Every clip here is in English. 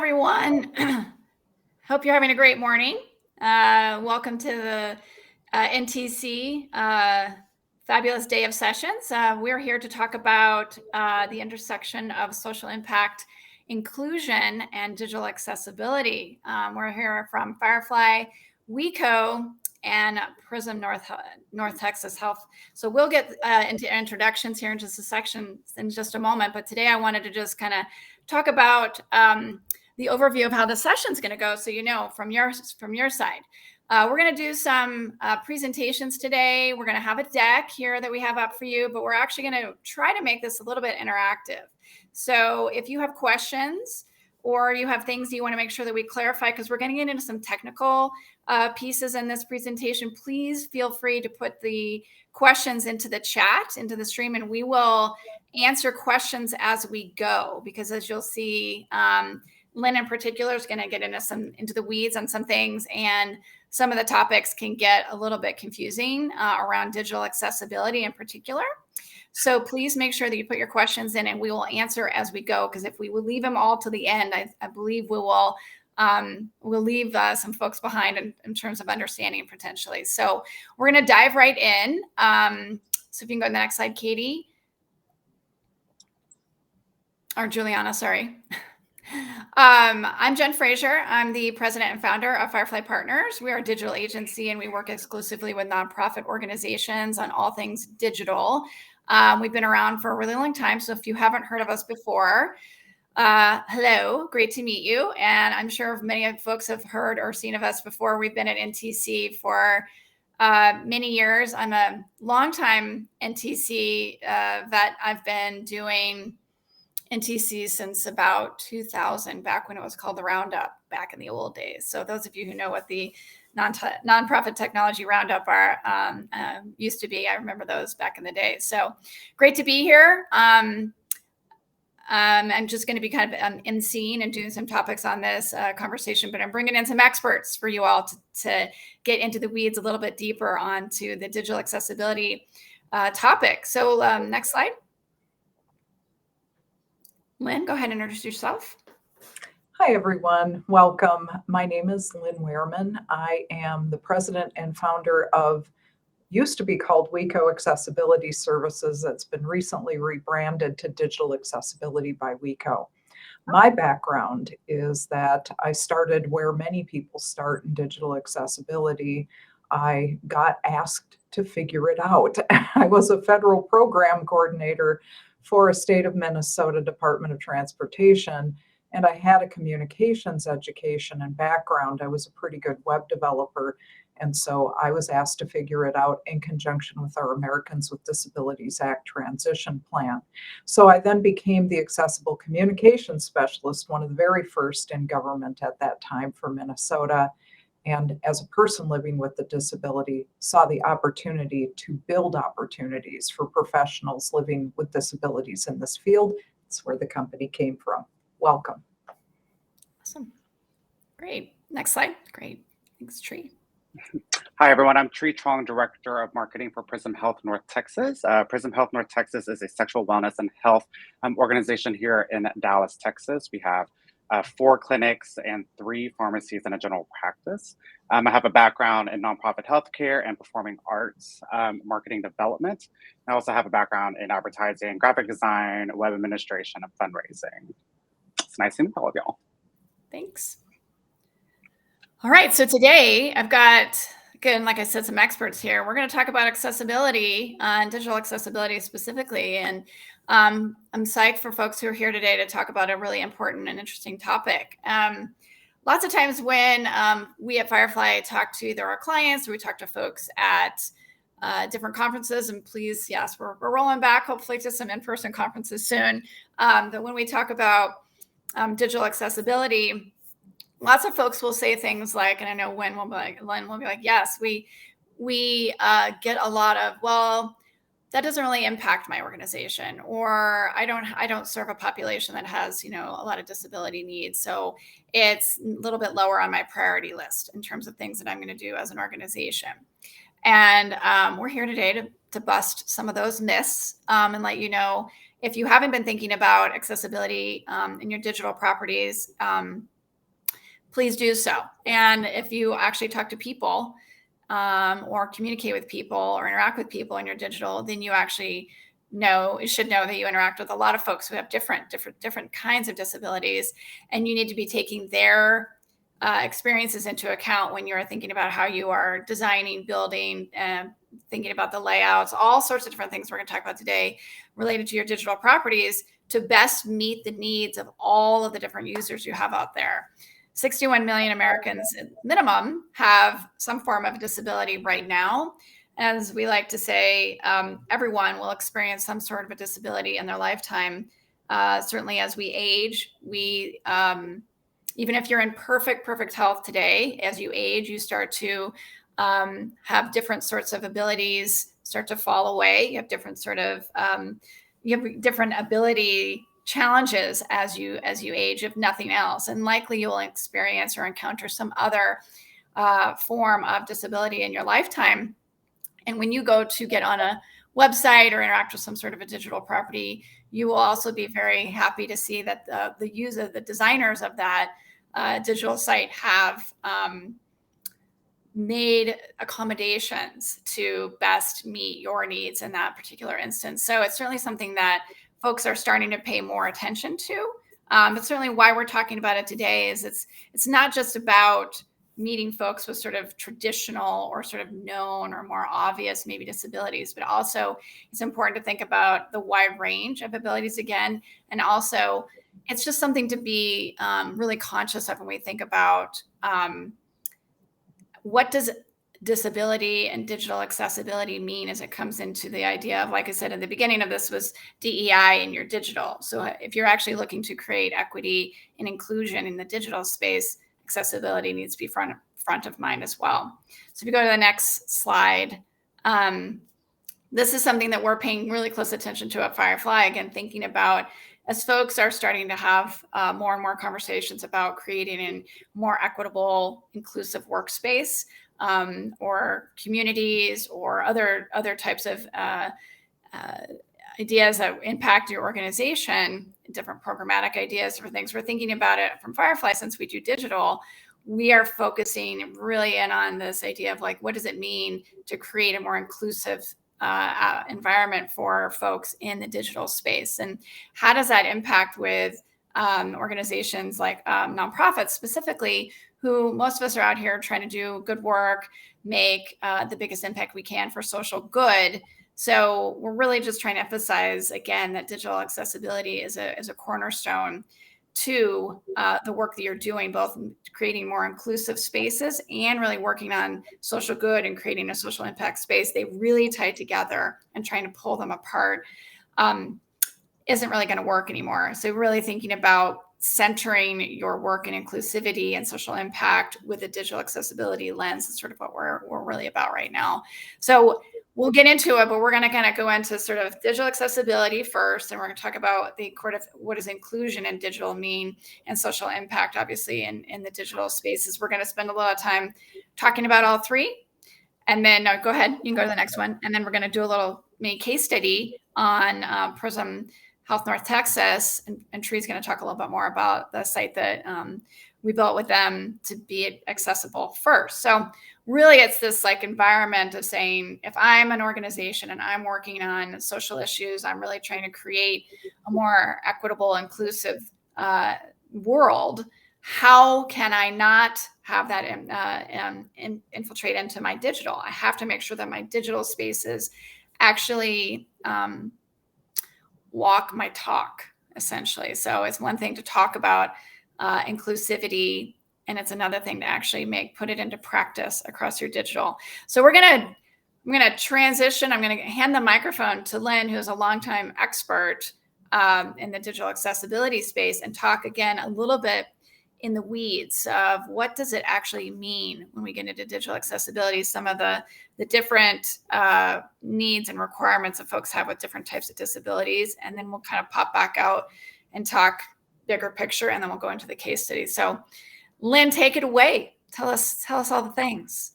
everyone. Hope you're having a great morning. Welcome to the NTC Fabulous Day of Sessions. We're here to talk about the intersection of social impact, inclusion, and digital accessibility. We're here from Firefly, WECO, and Prism North Texas Health. So we'll get into introductions here in just a moment. But today I wanted to just kind of talk about the overview of how the session's going to go, so you know from your side. We're going to do some presentations today. We're going to have a deck here that we have up for you, but we're actually going to try to make this a little bit interactive. So if you have questions or you have things you want to make sure that we clarify, because we're getting into some technical pieces in this presentation, please feel free to put the questions into the chat, into the stream, and we will answer questions as we go, because as you'll see, Lynn in particular is going to get into the weeds on some things, and some of the topics can get a little bit confusing around digital accessibility in particular. So please make sure that you put your questions in, and we will answer as we go, because if we will leave them all to the end, I believe we'll leave some folks behind in terms of understanding potentially. So we're going to dive right in. So if you can go to the next slide, Katie. Or Juliana, sorry. I'm Jen Frazier. I'm the president and founder of Firefly Partners. We are a digital agency, and we work exclusively with nonprofit organizations on all things digital. We've been around for a really long time, so if you haven't heard of us before, hello, great to meet you. And I'm sure many folks have heard or seen of us before. We've been at NTC for many years. I'm a longtime NTC vet. I've been doing NTC since about 2000, back when it was called the Roundup, back in the old days. So those of you who know what the nonprofit technology Roundup used to be, I remember those back in the day. So great to be here. I'm just going to be kind of in scene and doing some topics on this conversation, but I'm bringing in some experts for you all to get into the weeds a little bit deeper onto the digital accessibility topic. So next slide. Lynn, go ahead and introduce yourself. Hi, everyone. Welcome. My name is Lynn Wehrman. I am the president and founder of, used to be called WECO Accessibility Services. That's been recently rebranded to Digital Accessibility by WECO. My background is that I started where many people start in digital accessibility. I got asked to figure it out. I was a federal program coordinator for a state of Minnesota Department of Transportation, and I had a communications education and background. I was a pretty good web developer, and so I was asked to figure it out in conjunction with our Americans with Disabilities Act transition plan. So I then became the accessible communications specialist, one of the very first in government at that time for Minnesota. And as a person living with a disability, saw the opportunity to build opportunities for professionals living with disabilities in this field. That's where the company came from. Welcome. Awesome. Great. Next slide. Great. Thanks, Tree. Hi, everyone. I'm Truong, Director of Marketing for Prism Health North Texas. Prism Health North Texas is a sexual wellness and health organization here in Dallas, Texas. We have 4 clinics and 3 pharmacies and a general practice. I have a background in nonprofit healthcare and performing arts, marketing development. I also have a background in advertising, graphic design, web administration, and fundraising. It's nice to meet all of y'all. Thanks. All right, so today I've got, again, like I said, some experts here. We're going to talk about accessibility and digital accessibility specifically. And I'm psyched for folks who are here today to talk about a really important and interesting topic. Lots of times when we at Firefly talk to either our clients or we talk to folks at different conferences, and please, yes, we're rolling back hopefully to some in-person conferences soon. But when we talk about digital accessibility, lots of folks will say things like, and I know Lynn will be like, yes, we get a lot of, well, that doesn't really impact my organization, or I don't serve a population that has, a lot of disability needs. So it's a little bit lower on my priority list in terms of things that I'm going to do as an organization. And we're here today to bust some of those myths and let you know, if you haven't been thinking about accessibility in your digital properties, please do so. And if you actually talk to people or communicate with people or interact with people in your digital, then you actually should know that you interact with a lot of folks who have different kinds of disabilities, and you need to be taking their experiences into account when you're thinking about how you are designing, building, and thinking about the layouts, all sorts of different things we're going to talk about today related to your digital properties to best meet the needs of all of the different users you have out there. 61 million Americans at minimum have some form of disability right now. As we like to say, everyone will experience some sort of a disability in their lifetime. Certainly as we age, even if you're in perfect health today, as you age, you start to have different sorts of abilities start to fall away. You have different different ability challenges as you age, if nothing else, and likely you'll experience or encounter some other form of disability in your lifetime. And when you go to get on a website or interact with some sort of a digital property, you will also be very happy to see that the designers of that digital site have made accommodations to best meet your needs in that particular instance. So it's certainly something that folks are starting to pay more attention to. But certainly why we're talking about it today is it's not just about meeting folks with sort of traditional or sort of known or more obvious maybe disabilities, but also it's important to think about the wide range of abilities again. And also it's just something to be really conscious of when we think about what does disability and digital accessibility mean as it comes into the idea of, like I said in the beginning of this, was DEI in your digital. So if you're actually looking to create equity and inclusion in the digital space, accessibility needs to be front of mind as well. So if you go to the next slide, this is something that we're paying really close attention to at Firefly, again, thinking about as folks are starting to have more and more conversations about creating a more equitable, inclusive workspace or communities or other types of ideas that impact your organization, different programmatic ideas for things. We're thinking about it from Firefly. Since we do digital, we are focusing really in on this idea of like, what does it mean to create a more inclusive environment for folks in the digital space, and how does that impact with organizations like nonprofits specifically, who most of us are out here trying to do good work, make the biggest impact we can for social good. So we're really just trying to emphasize again that digital accessibility is a cornerstone to the work that you're doing, both creating more inclusive spaces and really working on social good and creating a social impact space. They really tie together, and trying to pull them apart isn't really going to work anymore. So really thinking about centering your work in inclusivity and social impact with a digital accessibility lens is sort of what we're really about right now. So we'll get into it, but we're going to kind of go into sort of digital accessibility first, and we're going to talk about the what does inclusion in digital mean, and social impact, obviously, in the digital spaces. We're going to spend a lot of time talking about all three, and then go ahead, you can go to the next one, and then we're going to do a little mini case study on Prism Health North Texas, and Tree's going to talk a little bit more about the site that we built with them to be accessible first. So really it's this like environment of saying, if I'm an organization and I'm working on social issues, I'm really trying to create a more equitable, inclusive world. How can I not have that infiltrate into my digital? I have to make sure that my digital spaces actually walk my talk, essentially. So it's one thing to talk about inclusivity, and it's another thing to actually put it into practice across your digital. So I'm gonna transition. I'm gonna hand the microphone to Lynn, who's a longtime expert in the digital accessibility space, and talk again a little bit in the weeds of what does it actually mean when we get into digital accessibility, some of the different needs and requirements that folks have with different types of disabilities. And then we'll kind of pop back out and talk bigger picture, and then we'll go into the case study. So Lynn, take it away. Tell us all the things.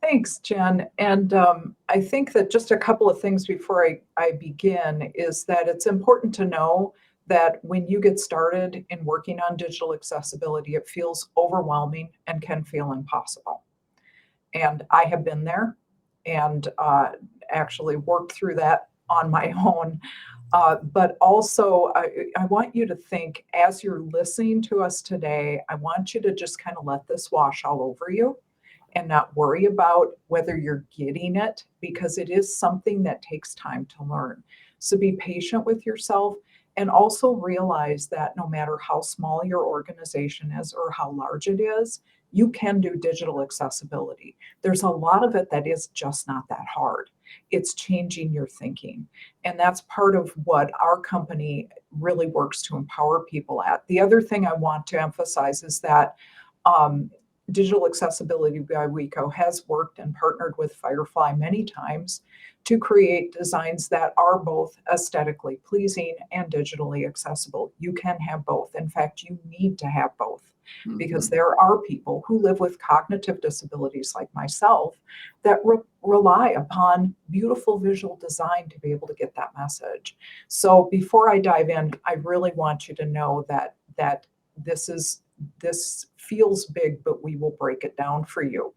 Thanks, Jen. And I think that just a couple of things before I begin is that it's important to know that when you get started in working on digital accessibility, it feels overwhelming and can feel impossible. And I have been there and actually worked through that on my own. But also, I want you to think as you're listening to us today, I want you to just kind of let this wash all over you and not worry about whether you're getting it, because it is something that takes time to learn. So be patient with yourself, and also realize that no matter how small your organization is or how large it is, you can do digital accessibility. There's a lot of it that is just not that hard. It's changing your thinking. And that's part of what our company really works to empower people at. The other thing I want to emphasize is that Digital Accessibility by WECO has worked and partnered with Firefly many times to create designs that are both aesthetically pleasing and digitally accessible. You can have both. In fact, you need to have both, because there are people who live with cognitive disabilities like myself that rely upon beautiful visual design to be able to get that message. So before I dive in, I really want you to know that this feels big, but we will break it down for you.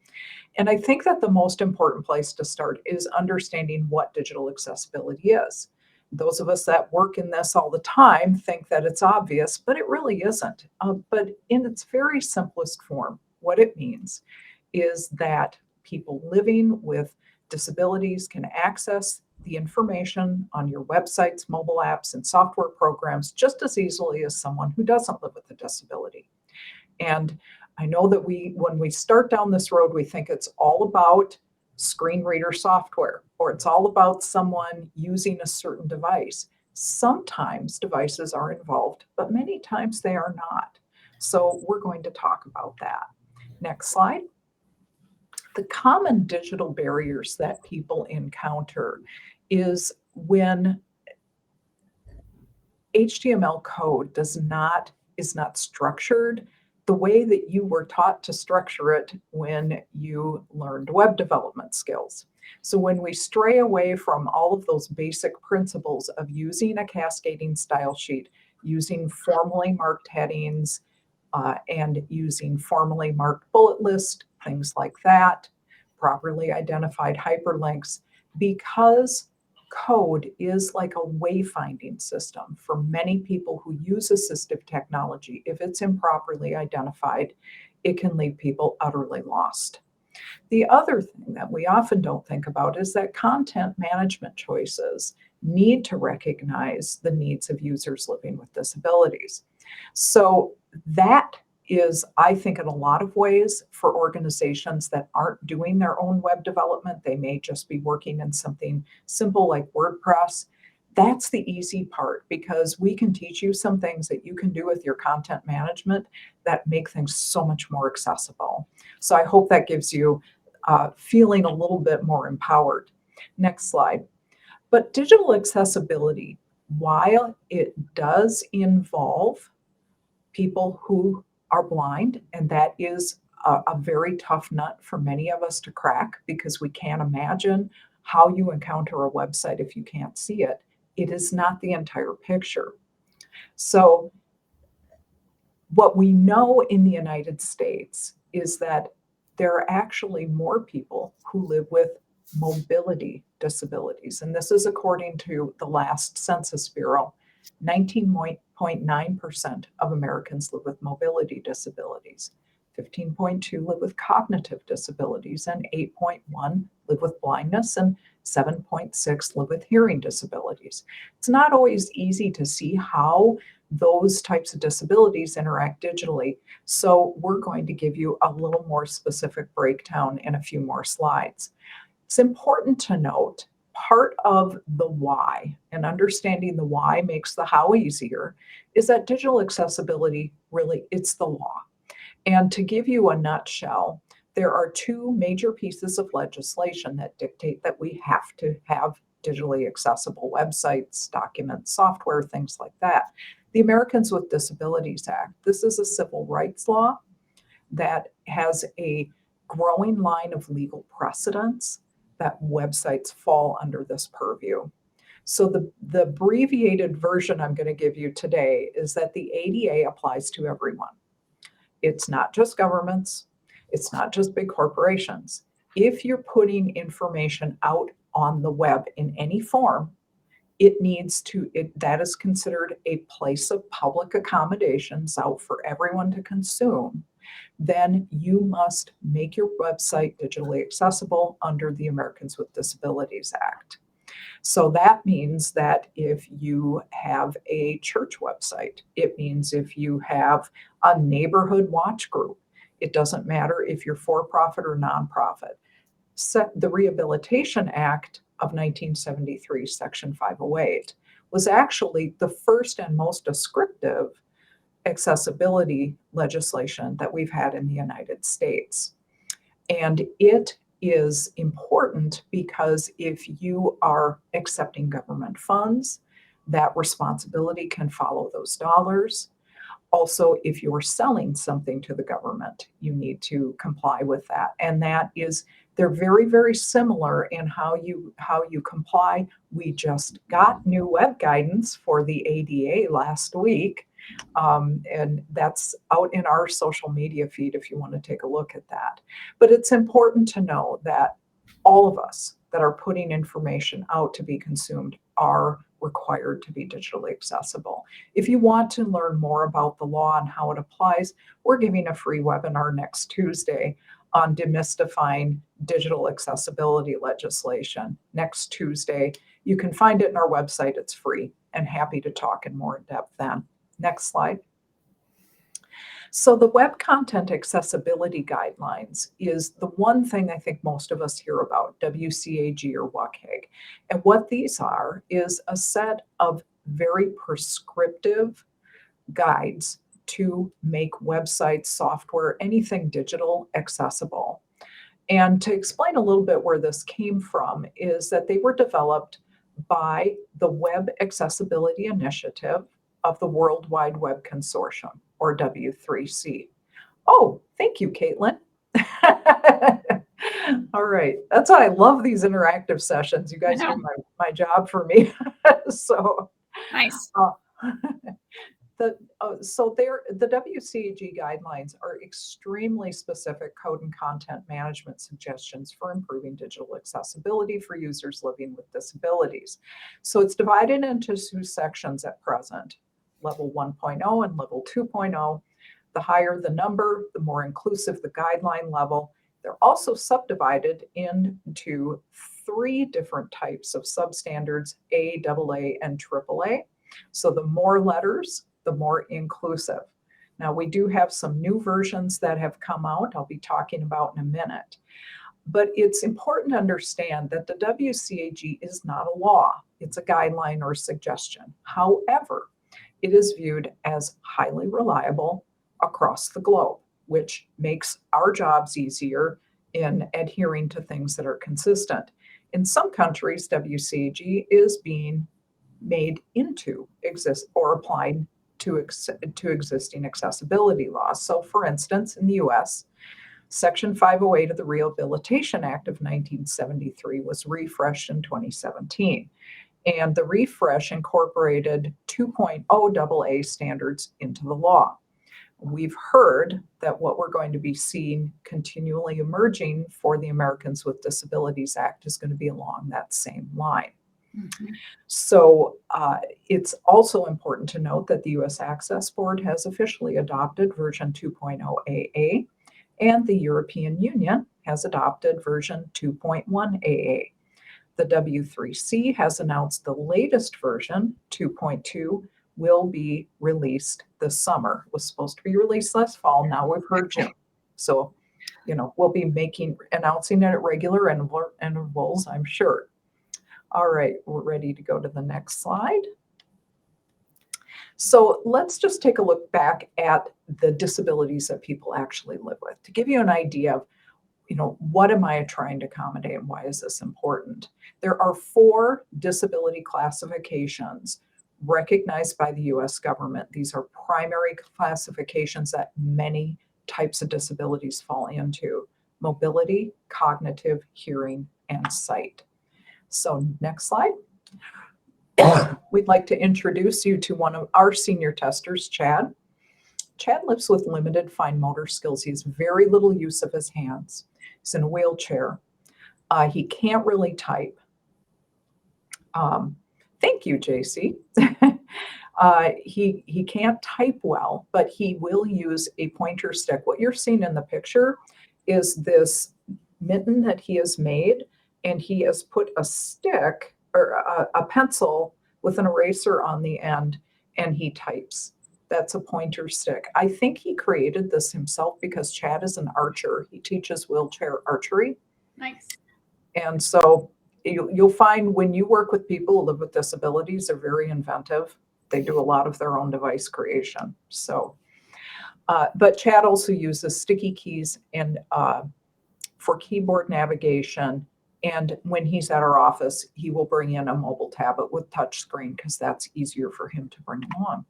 And I think that the most important place to start is understanding what digital accessibility is. Those of us that work in this all the time think that it's obvious, but it really isn't. But in its very simplest form, what it means is that people living with disabilities can access the information on your websites, mobile apps, and software programs just as easily as someone who doesn't live with a disability. And I know that when we start down this road, we think it's all about screen reader software, or it's all about someone using a certain device. Sometimes devices are involved, but many times they are not. So we're going to talk about that. Next slide. The common digital barriers that people encounter is when HTML code is not structured the way that you were taught to structure it when you learned web development skills. So when we stray away from all of those basic principles of using a cascading style sheet, using formally marked headings, and using formally marked bullet list, things like that, properly identified hyperlinks, because code is like a wayfinding system for many people who use assistive technology. If it's improperly identified, it can leave people utterly lost. The other thing that we often don't think about is that content management choices need to recognize the needs of users living with disabilities. So that is, I think, in a lot of ways, for organizations that aren't doing their own web development, they may just be working in something simple like WordPress. That's the easy part, because we can teach you some things that you can do with your content management that make things so much more accessible. So I hope that gives you feeling a little bit more empowered. Next slide. But digital accessibility, while it does involve people who are blind, and that is a very tough nut for many of us to crack, because we can't imagine how you encounter a website if you can't see it. It is not the entire picture. So what we know in the United States is that there are actually more people who live with mobility disabilities. And this is according to the last Census Bureau. 19.9% of Americans live with mobility disabilities. 15.2 live with cognitive disabilities, and 8.1 live with blindness, and 7.6 live with hearing disabilities. It's not always easy to see how those types of disabilities interact digitally. So we're going to give you a little more specific breakdown in a few more slides. It's important to note, part of the why, and understanding the why makes the how easier, is that digital accessibility, really, it's the law. And to give you a nutshell, there are two major pieces of legislation that dictate that we have to have digitally accessible websites, documents, software, things like that. The Americans with Disabilities Act. This is a civil rights law that has a growing line of legal precedents that websites fall under this purview. So the abbreviated version I'm going to give you today is that the ADA applies to everyone. It's not just governments. It's not just big corporations. If you're putting information out on the web in any form, that is considered a place of public accommodations out for everyone to consume. Then you must make your website digitally accessible under the Americans with Disabilities Act. So that means that if you have a church website, it means if you have a neighborhood watch group, it doesn't matter if you're for profit or nonprofit. The Rehabilitation Act of 1973, Section 508, was actually the first and most descriptive accessibility legislation that we've had in the United States. And it is important because if you are accepting government funds, that responsibility can follow those dollars. Also, if you're selling something to the government, you need to comply with that. And they're very, very similar in how you comply. We just got new web guidance for the ADA last week. And that's out in our social media feed if you want to take a look at that. But it's important to know that all of us that are putting information out to be consumed are required to be digitally accessible. If you want to learn more about the law and how it applies, we're giving a free webinar next Tuesday on demystifying digital accessibility legislation. Next Tuesday, you can find it in our website. It's free, and happy to talk in more depth then. Next slide. So the Web Content Accessibility Guidelines is the one thing I think most of us hear about, WCAG or WCAG. And what these are is a set of very prescriptive guides to make websites, software, anything digital accessible. And to explain a little bit where this came from is that they were developed by the Web Accessibility Initiative of the World Wide Web Consortium, or W3C. Oh, thank you, Caitlin. All right, that's why I love these interactive sessions. You guys do my job for me. So nice. The WCAG guidelines are extremely specific code and content management suggestions for improving digital accessibility for users living with disabilities. So it's divided into two sections at present, level 1.0 and level 2.0. The higher the number, the more inclusive the guideline level. They're also subdivided into 3 different types of substandards, A, AA, and AAA. So the more letters, the more inclusive. Now, we do have some new versions that have come out, I'll be talking about in a minute. But it's important to understand that the WCAG is not a law, it's a guideline or suggestion. However, it is viewed as highly reliable across the globe, which makes our jobs easier in adhering to things that are consistent. In some countries, WCAG is being made into or applied to existing accessibility laws. So for instance, in the US, Section 508 of the Rehabilitation Act of 1973 was refreshed in 2017. And the refresh incorporated 2.0 AA standards into the law. We've heard that what we're going to be seeing continually emerging for the Americans with Disabilities Act is going to be along that same line. Mm-hmm. So it's also important to note that the U.S. Access Board has officially adopted version 2.0 AA, and the European Union has adopted version 2.1 AA. The W3C has announced the latest version, 2.2, will be released this summer. It was supposed to be released last fall. Now we've heard June. So, we'll be announcing it at regular intervals, I'm sure. All right, we're ready to go to the next slide. So let's just take a look back at the disabilities that people actually live with to give you an idea of, what am I trying to accommodate and why is this important? There are 4 disability classifications recognized by the US government. These are primary classifications that many types of disabilities fall into: mobility, cognitive, hearing, and sight. So next slide. We'd like to introduce you to one of our senior testers, Chad. Chad lives with limited fine motor skills. He has very little use of his hands. He's in a wheelchair. He can't really type. Thank you, JC. He can't type well, but he will use a pointer stick. What you're seeing in the picture is this mitten that he has made, and he has put a stick or a pencil with an eraser on the end, and he types. That's a pointer stick. I think he created this himself because Chad is an archer. He teaches wheelchair archery. Nice. And so you'll find when you work with people who live with disabilities, they're very inventive. They do a lot of their own device creation. So, but Chad also uses sticky keys and for keyboard navigation. And when he's at our office, he will bring in a mobile tablet with touchscreen because that's easier for him to bring along.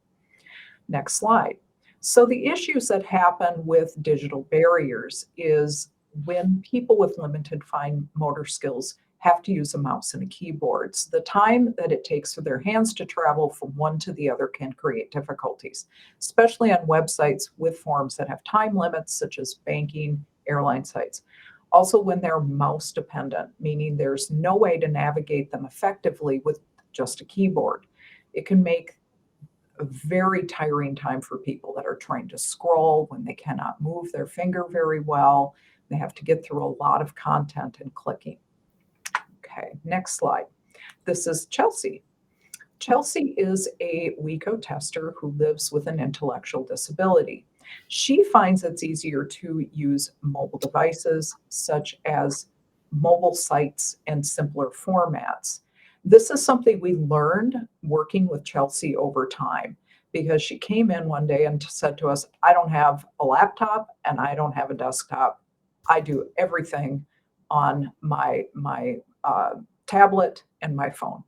Next slide. So the issues that happen with digital barriers is when people with limited fine motor skills have to use a mouse and a keyboard. So the time that it takes for their hands to travel from one to the other can create difficulties, especially on websites with forms that have time limits, such as banking, airline sites. Also, when they're mouse dependent, meaning there's no way to navigate them effectively with just a keyboard. It can make a very tiring time for people that are trying to scroll when they cannot move their finger very well. They have to get through a lot of content and clicking. Okay, next slide. This is Chelsea. Chelsea is a WECO tester who lives with an intellectual disability. She finds it's easier to use mobile devices such as mobile sites and simpler formats. This is something we learned working with Chelsea over time because she came in one day and said to us, I don't have a laptop and I don't have a desktop. I do everything on my tablet and my phone.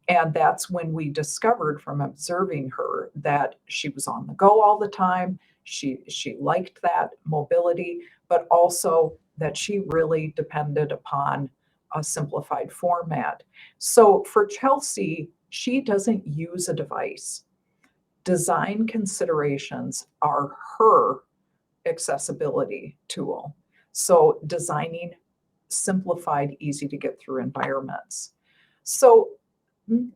And that's when we discovered from observing her that she was on the go all the time. She liked that mobility, but also that she really depended upon a simplified format. So for Chelsea, she doesn't use a device. Design considerations are her accessibility tool. So designing simplified, easy to get through environments. So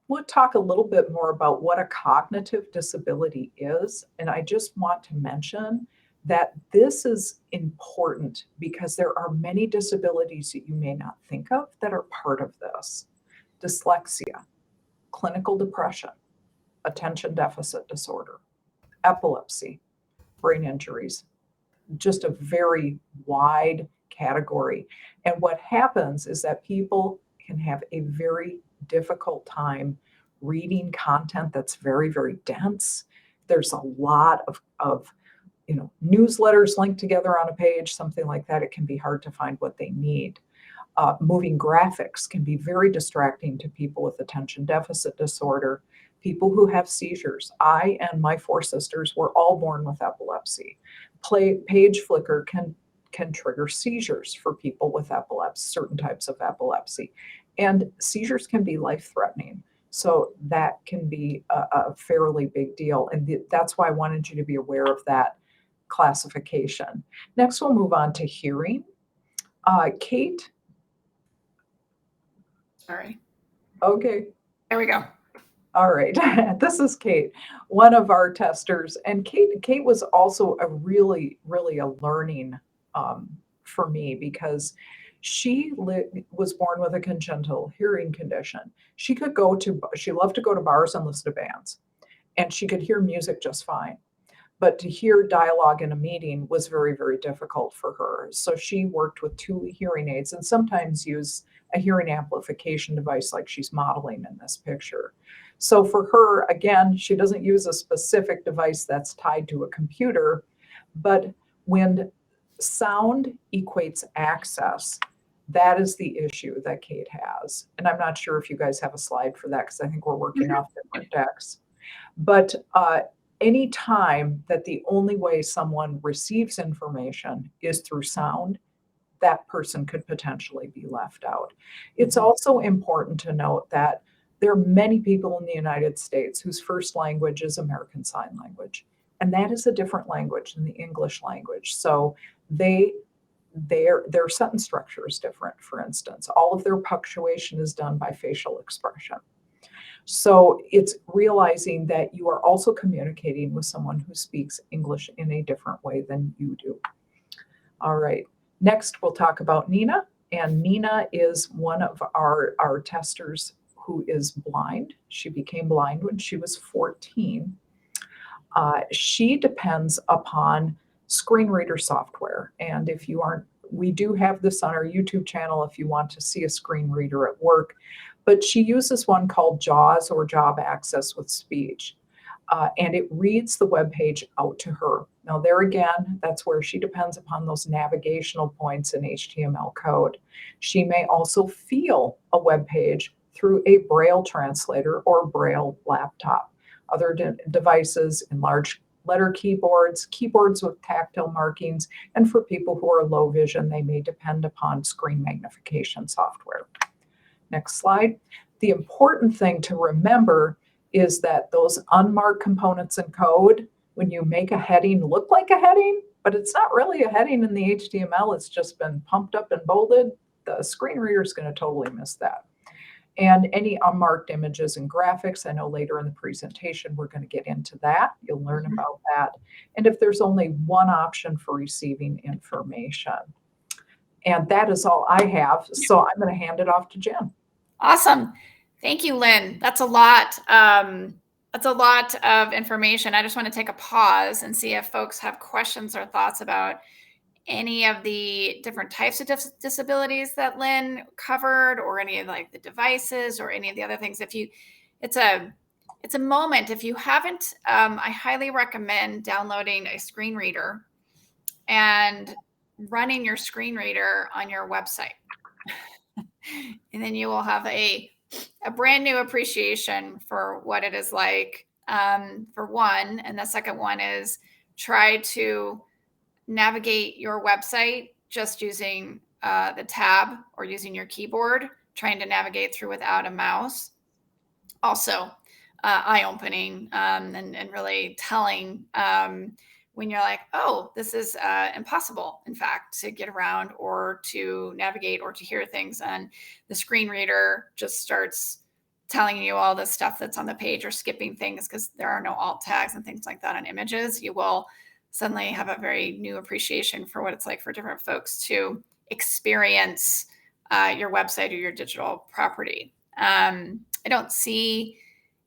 we'll talk a little bit more about what a cognitive disability is. And I just want to mention that this is important because there are many disabilities that you may not think of that are part of this. Dyslexia, clinical depression, attention deficit disorder, epilepsy, brain injuries, just a very wide category. And what happens is that people can have a very difficult time reading content that's very, very dense. There's a lot of newsletters linked together on a page, something like that. It can be hard to find what they need. Moving graphics can be very distracting to people with attention deficit disorder, people who have seizures. I and my 4 sisters were all born with epilepsy. Page flicker can trigger seizures for people with epilepsy, certain types of epilepsy. And seizures can be life-threatening. So that can be a fairly big deal. And that's why I wanted you to be aware of that classification. Next, we'll move on to hearing. Kate. All right. Okay. There we go. All right. This is Kate, one of our testers. And Kate was also a really a learning for me because she was born with a congenital hearing condition. She loved to go to bars and listen to bands, and she could hear music just fine. But to hear dialogue in a meeting was very, very difficult for her. So she worked with 2 hearing aids and sometimes used a hearing amplification device like she's modeling in this picture. So for her, again, she doesn't use a specific device that's tied to a computer, but when sound equates access, that is the issue that Kate has. And I'm not sure if you guys have a slide for that because I think we're working off different decks. But any time that the only way someone receives information is through sound, that person could potentially be left out. It's also important to note that There are many people in the United States whose first language is American Sign Language, and that is a different language than the English language. So their sentence structure is different. For instance, all of their punctuation is done by facial expression. So it's realizing that you are also communicating with someone who speaks English in a different way than you do. All right. Next, we'll talk about Nina. And Nina is one of our testers who is blind. She became blind when she was 14. She depends upon screen reader software. And if you aren't, we do have this on our YouTube channel if you want to see a screen reader at work. But she uses one called JAWS, or Job Access with Speech. And it reads the web page out to her. Now, there again, that's where she depends upon those navigational points in HTML code. She may also feel a web page through a Braille translator or Braille laptop. Other devices, enlarged letter keyboards, keyboards with tactile markings, and for people who are low vision, they may depend upon screen magnification software. Next slide. The important thing to remember is that those unmarked components in code, when you make a heading look like a heading, but it's not really a heading in the HTML, it's just been pumped up and bolded, the screen reader is going to totally miss that. And any unmarked images and graphics, I know later in the presentation we're going to get into that. You'll learn about that. And if there's only one option for receiving information. And that is all I have. So I'm going to hand it off to Jen. Awesome. Thank you, Lynn. That's a lot. That's a lot of information. I just want to take a pause and see if folks have questions or thoughts about any of the different types of disabilities that Lynn covered, or any of like the devices, or any of the other things. It's a moment. If you haven't, I highly recommend downloading a screen reader and running your screen reader on your website. And then you will have a brand new appreciation for what it is like, for one. And the second one is try to navigate your website just using the tab or using your keyboard, trying to navigate through without a mouse. Also eye-opening, and really telling when you're like, oh, this is impossible, in fact, to get around or to navigate or to hear things. And the screen reader just starts telling you all the stuff that's on the page, or skipping things because there are no alt tags and things like that on images. You will suddenly have a very new appreciation for what it's like for different folks to experience your website or your digital property. I don't see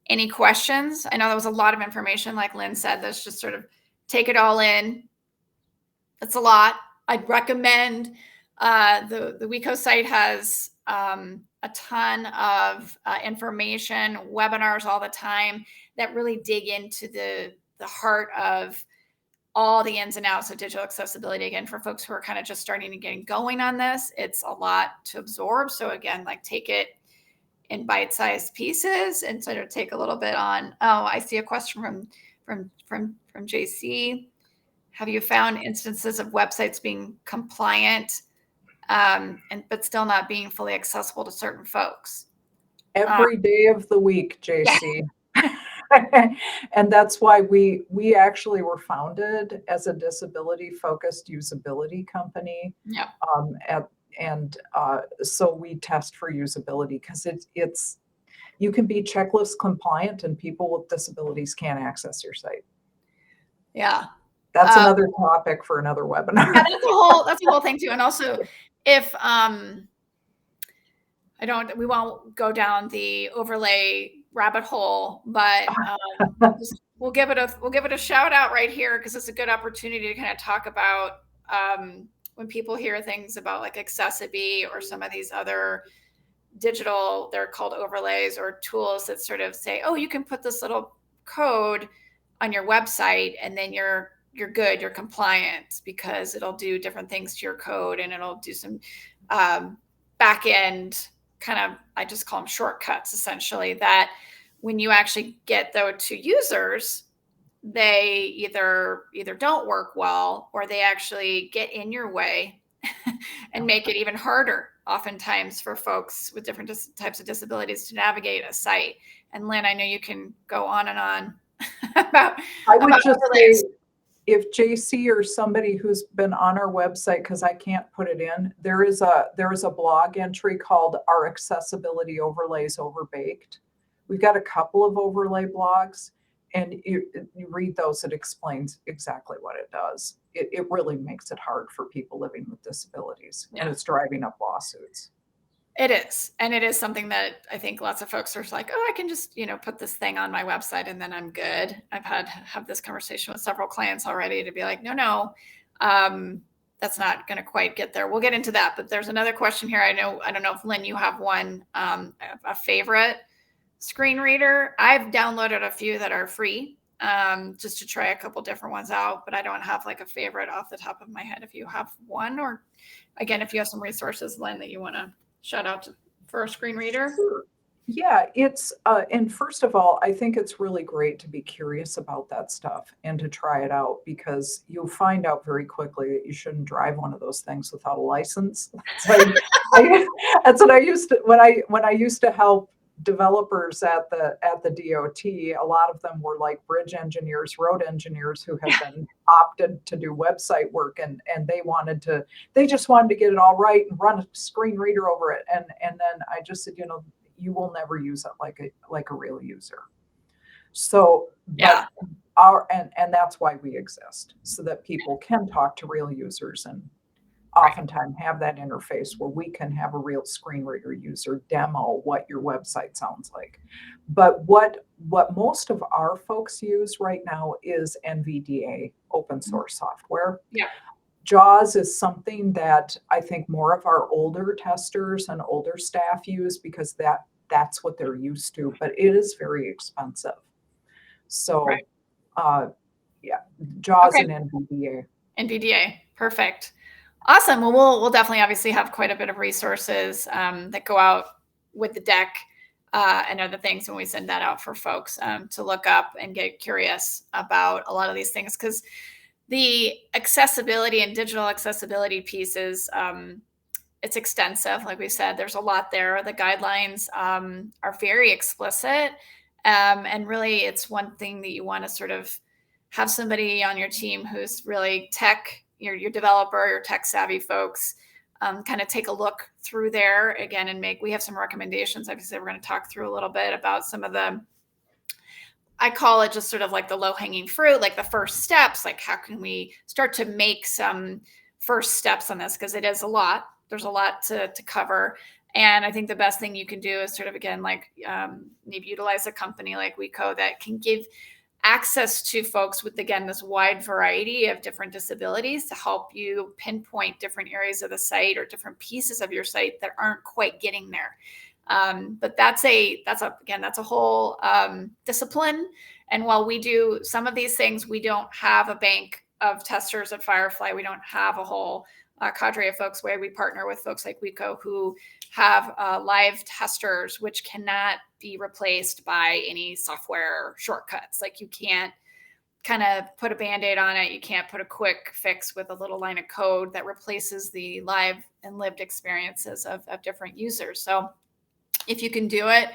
any questions. I know that was a lot of information. Like Lynn said, let's just sort of take it all in. That's a lot. I'd recommend the WeCo site has a ton of information, webinars all the time that really dig into the heart of all the ins and outs of digital accessibility. Again, for folks who are kind of just starting to get going on this, it's a lot to absorb. So again, like take it in bite-sized pieces and sort of take a little bit on. Oh, I see a question from JC. Have you found instances of websites being compliant, but still not being fully accessible to certain folks? Every day of the week, JC. And that's why we actually were founded as a disability-focused usability company. Yeah. So we test for usability because it's you can be checklist compliant and people with disabilities can't access your site. Yeah. That's another topic for another webinar. Yeah, that's a whole thing too. And also, if we won't go down the overlay rabbit hole, but we'll give it a shout out right here because it's a good opportunity to kind of talk about when people hear things about like Accessibility or some of these other digital, they're called overlays or tools that sort of say, oh, you can put this little code on your website and then you're good, you're compliant, because it'll do different things to your code and it'll do some back end kind of, I just call them shortcuts, essentially, that when you actually get though to users, they either don't work well or they actually get in your way and make it even harder oftentimes for folks with different types of disabilities to navigate a site. And Lynn, I know you can go on and on about I would just overlays. say, if JC or somebody who's been on our website, because I can't put it in, there is a blog entry called "Our Accessibility Overlays Overbaked." We've got a couple of overlay blogs, and you read those, it explains exactly what it does. It really makes it hard for people living with disabilities, and it's driving up lawsuits. It is. And it is something that I think lots of folks are like, oh, I can just, put this thing on my website and then I'm good. I've have this conversation with several clients already to be like, no, that's not going to quite get there. We'll get into that. But there's another question here. I don't know if Lynn, you have one, a favorite screen reader. I've downloaded a few that are free, just to try a couple different ones out, but I don't have like a favorite off the top of my head. If you have one, or again, if you have some resources, Lynn, that you want to shout out for a screen reader? Yeah, it's, and first of all, I think it's really great to be curious about that stuff and to try it out, because you'll find out very quickly that you shouldn't drive one of those things without a license. That's what I used to, when I used to help developers at the DOT, a lot of them were like bridge engineers, road engineers who had been opted to do website work, and they just wanted to get it all right and run a screen reader over it. And then I just said, you will never use it like a real user. So, Yeah. And that's why we exist, so that people can talk to real users and oftentimes have that interface where we can have a real screen reader user demo what your website sounds like. But what most of our folks use right now is NVDA, open source software. Yeah. JAWS is something that I think more of our older testers and older staff use, because that's what they're used to, but it is very expensive. So, yeah, JAWS and NVDA. NVDA, perfect. Awesome. Well, we'll definitely obviously have quite a bit of resources that go out with the deck and other things when we send that out for folks to look up and get curious about a lot of these things, because the accessibility and digital accessibility pieces, it's extensive. Like we said, there's a lot there. The guidelines are very explicit. And really, it's one thing that you want to sort of have somebody on your team who's really tech, your developer, your tech savvy folks, kind of take a look through there again and we have some recommendations. Obviously, we're going to talk through a little bit about some of I call it just sort of like the low hanging fruit, like the first steps, like how can we start to make some first steps on this? Because it is a lot. There's a lot to cover. And I think the best thing you can do is sort of, again, like maybe utilize a company like WeCo that can give access to folks with, again, this wide variety of different disabilities to help you pinpoint different areas of the site or different pieces of your site that aren't quite getting there. But that's a whole discipline. And while we do some of these things, we don't have a bank of testers at Firefly. We don't have a whole cadre of folks where we partner with folks like WeCo who have live testers, which cannot be replaced by any software shortcuts. Like you can't kind of put a Band-Aid on it. You can't put a quick fix with a little line of code that replaces the live and lived experiences of different users. So if you can do it,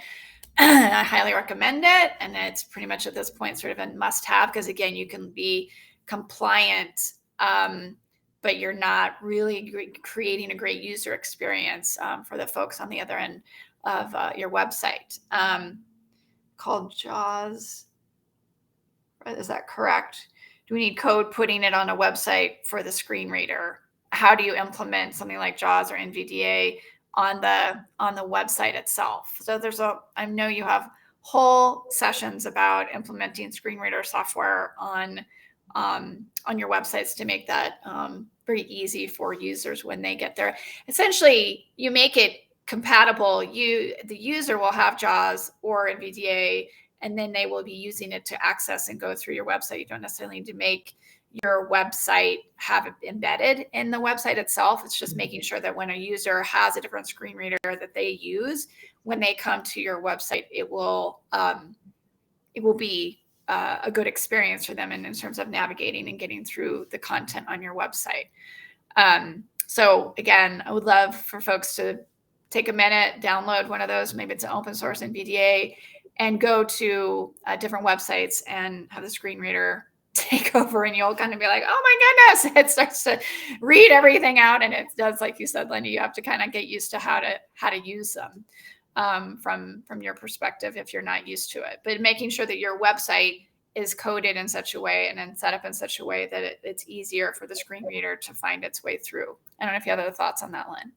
I highly recommend it. And it's pretty much at this point sort of a must-have, because again, you can be compliant, but you're not really creating a great user experience for the folks on the other end of your website. Called JAWS. Is that correct? Do we need code putting it on a website for the screen reader? How do you implement something like JAWS or NVDA on the website itself? So I know you have whole sessions about implementing screen reader software on your websites to make that very easy for users when they get there. Essentially, you make it compatible. The user will have JAWS or NVDA, and then they will be using it to access and go through your website. You don't necessarily need to make your website have it embedded in the website itself. It's just making sure that when a user has a different screen reader that they use, when they come to your website, it will be a good experience for them in terms of navigating and getting through the content on your website. So again, I would love for folks to take a minute, download one of those, maybe it's an open source NVDA, and go to different websites and have the screen reader take over, and you'll kind of be like, oh my goodness, it starts to read everything out. And it does, like you said, Linda, you have to kind of get used to how to use them from your perspective if you're not used to it. But making sure that your website is coded in such a way and then set up in such a way that it's easier for the screen reader to find its way through. I don't know if you have other thoughts on that, Lynn.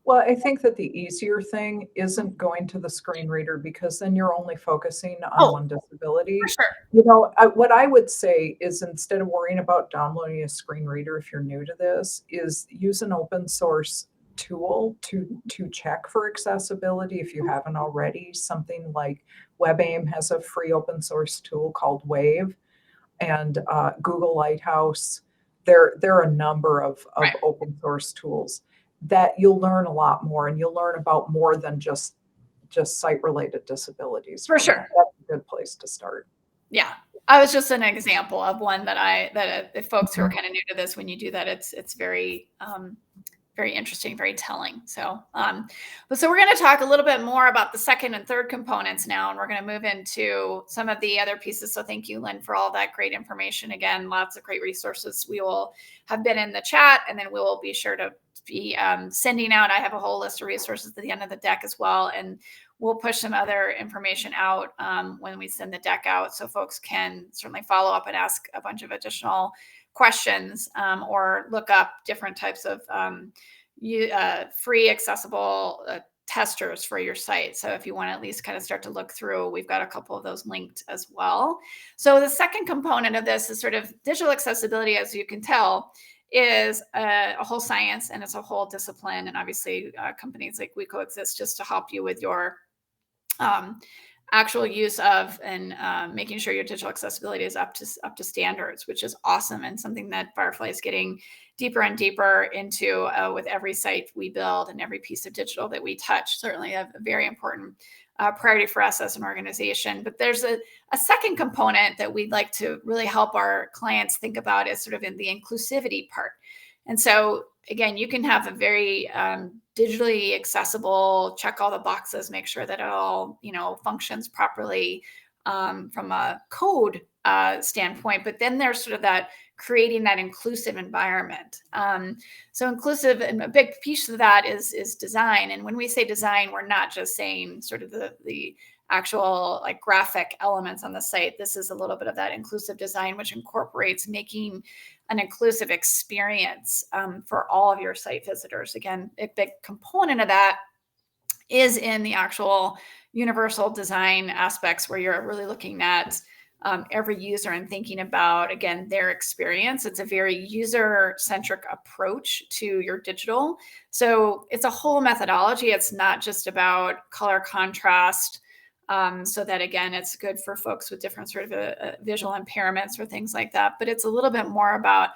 Well, I think that the easier thing isn't going to the screen reader, because then you're only focusing on one disability. For sure. You know, what I would say is, instead of worrying about downloading a screen reader if you're new to this, is use an open source tool to check for accessibility if you haven't already. Something like WebAIM has a free open source tool called Wave, and Google Lighthouse. There are a number of Right. open source tools that you'll learn a lot more, and you'll learn about more than just site-related disabilities. For sure. That's a good place to start. Yeah. I was just an example of one that if folks who are kind of new to this, when you do that, it's very, very interesting, very telling. So, but so we're going to talk a little bit more about the second and third components now, and we're going to move into some of the other pieces. So thank you, Lynn, for all that great information. Again, lots of great resources we will have been in the chat, and then we will be sure to be sending out. I have a whole list of resources at the end of the deck as well, and we'll push some other information out when we send the deck out, so folks can certainly follow up and ask a bunch of additional questions or look up different types of free accessible testers for your site. So if you want to at least kind of start to look through, we've got a couple of those linked as well. So the second component of this is sort of digital accessibility, as you can tell, is a whole science, and it's a whole discipline. And obviously companies like WeCo exist just to help you with your actual use of and making sure your digital accessibility is up to standards, which is awesome, and something that Firefly is getting deeper and deeper into with every site we build and every piece of digital that we touch. Certainly a very important priority for us as an organization. But there's a second component that we'd like to really help our clients think about, is sort of in the inclusivity part. And so again, you can have a very digitally accessible, check all the boxes, make sure that it all functions properly from a code standpoint. But then there's sort of that creating that inclusive environment. So inclusive, and a big piece of that is design. And when we say design, we're not just saying sort of the actual like graphic elements on the site. This is a little bit of that inclusive design, which incorporates making an inclusive experience for all of your site visitors. Again, a big component of that is in the actual universal design aspects, where you're really looking at every user and thinking about, again, their experience. It's a very user-centric approach to your digital. So it's a whole methodology. It's not just about color contrast, so that, again, it's good for folks with different sort of visual impairments or things like that. But it's a little bit more about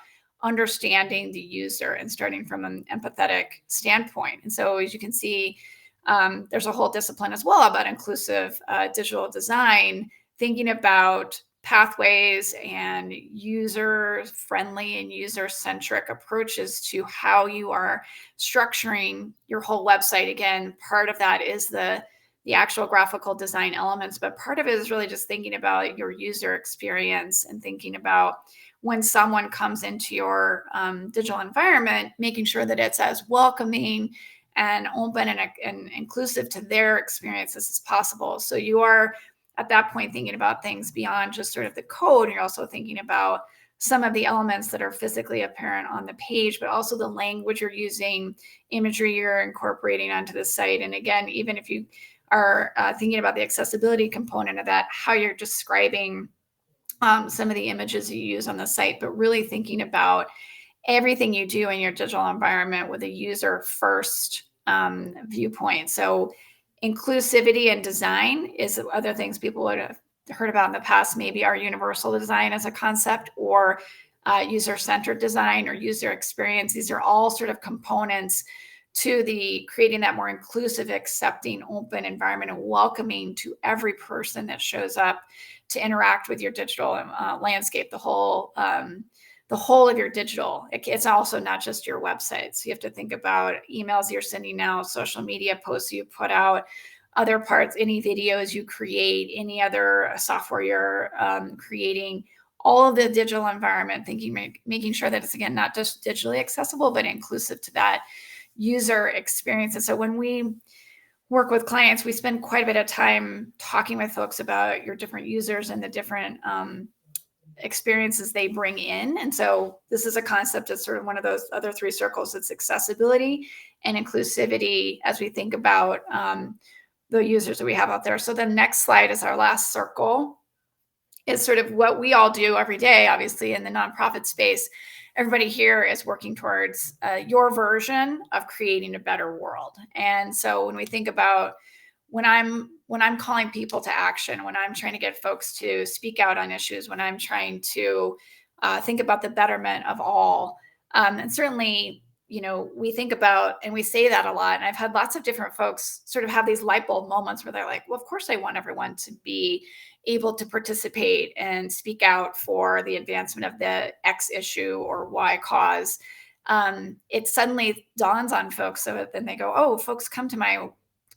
understanding the user and starting from an empathetic standpoint. And so, as you can see, there's a whole discipline as well about inclusive digital design, thinking about pathways and user-friendly and user-centric approaches to how you are structuring your whole website. Again, part of that is the actual graphical design elements, but part of it is really just thinking about your user experience and thinking about when someone comes into your digital environment, making sure that it's as welcoming and open and inclusive to their experiences as possible. So you are at that point thinking about things beyond just sort of the code. You're also thinking about some of the elements that are physically apparent on the page, but also the language you're using, imagery you're incorporating onto the site. And again, even if you are thinking about the accessibility component of that, how you're describing some of the images you use on the site, but really thinking about everything you do in your digital environment with a user first viewpoint. So inclusivity and design is other things people would have heard about in the past, maybe our universal design as a concept, or user-centered design or user experience. These are all sort of components to the creating that more inclusive, accepting, open environment and welcoming to every person that shows up to interact with your digital landscape, the whole the whole of your digital. It's also not just your website. So you have to think about emails you're sending out, social media posts you put out, other parts, any videos you create, any other software you're creating, all of the digital environment, making sure that it's, again, not just digitally accessible, but inclusive to that user experience. And so when we work with clients, we spend quite a bit of time talking with folks about your different users and the different experiences they bring in. And so this is a concept that's sort of one of those other three circles. It's accessibility and inclusivity as we think about the users that we have out there. So the next slide is our last circle. Is sort of what we all do every day, obviously, in the nonprofit space. Everybody here is working towards your version of creating a better world. And so when we think about when I'm calling people to action, when I'm trying to get folks to speak out on issues, when I'm trying to think about the betterment of all, and certainly, we think about, and we say that a lot. And I've had lots of different folks sort of have these light bulb moments where they're like, well, of course I want everyone to be able to participate and speak out for the advancement of the X issue or Y cause. It suddenly dawns on folks. So then they go, oh, folks, come to my